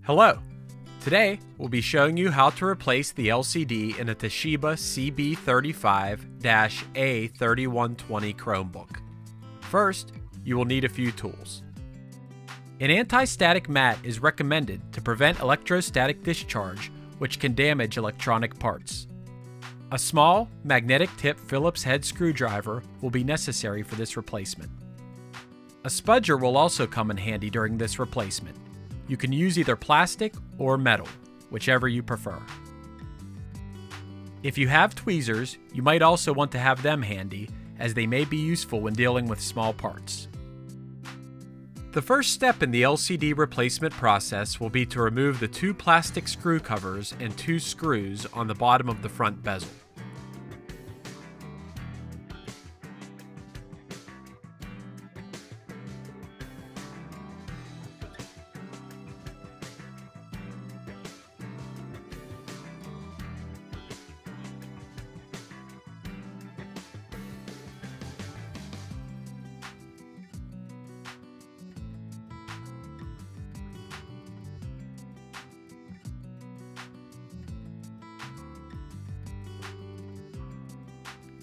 Hello! Today, we'll be showing you how to replace the LCD in a Toshiba CB35-A3120 Chromebook. First, you will need a few tools. An anti-static mat is recommended to prevent electrostatic discharge, which can damage electronic parts. A small, magnetic tip Phillips head screwdriver will be necessary for this replacement. A spudger will also come in handy during this replacement. You can use either plastic or metal, whichever you prefer. If you have tweezers, you might also want to have them handy, as they may be useful when dealing with small parts. The first step in the LCD replacement process will be to remove the two plastic screw covers and two screws on the bottom of the front bezel.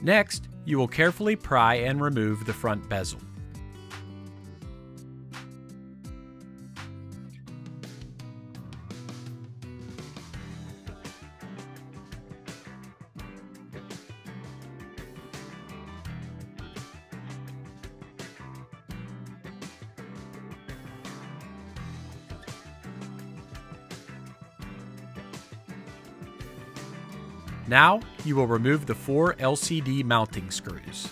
Next, you will carefully pry and remove the front bezel. Now, you will remove the four LCD mounting screws.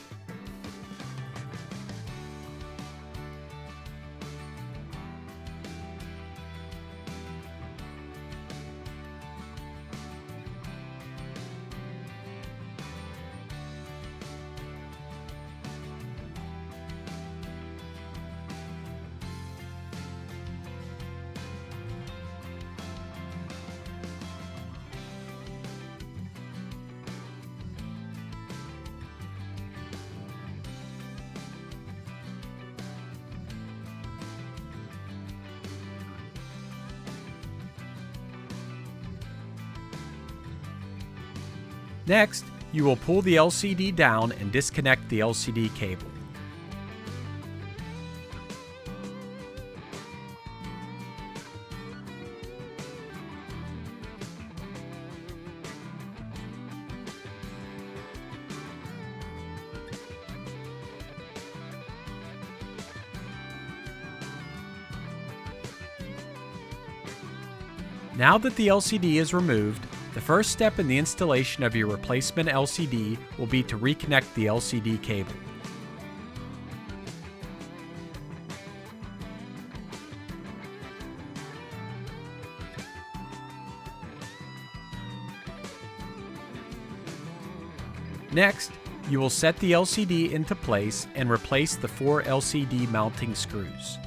Next, you will pull the LCD down and disconnect the LCD cable. Now that the LCD is removed, the first step in the installation of your replacement LCD will be to reconnect the LCD cable. Next, you will set the LCD into place and replace the four LCD mounting screws.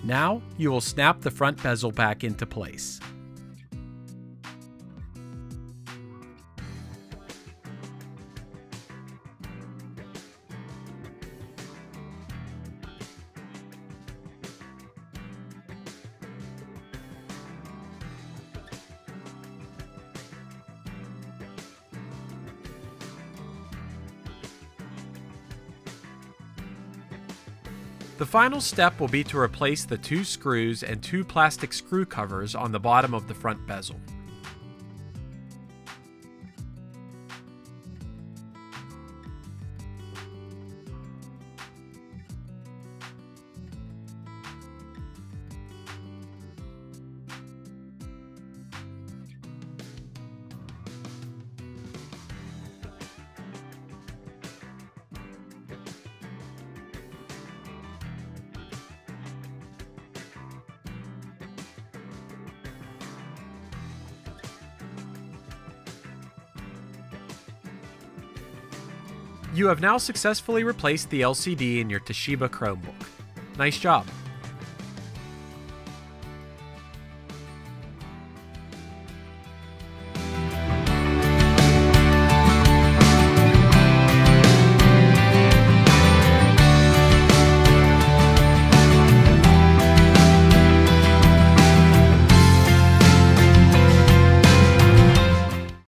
Now, you will snap the front bezel back into place. The final step will be to replace the 2 screws and 2 plastic screw covers on the bottom of the front bezel. You have now successfully replaced the LCD in your Toshiba Chromebook. Nice job!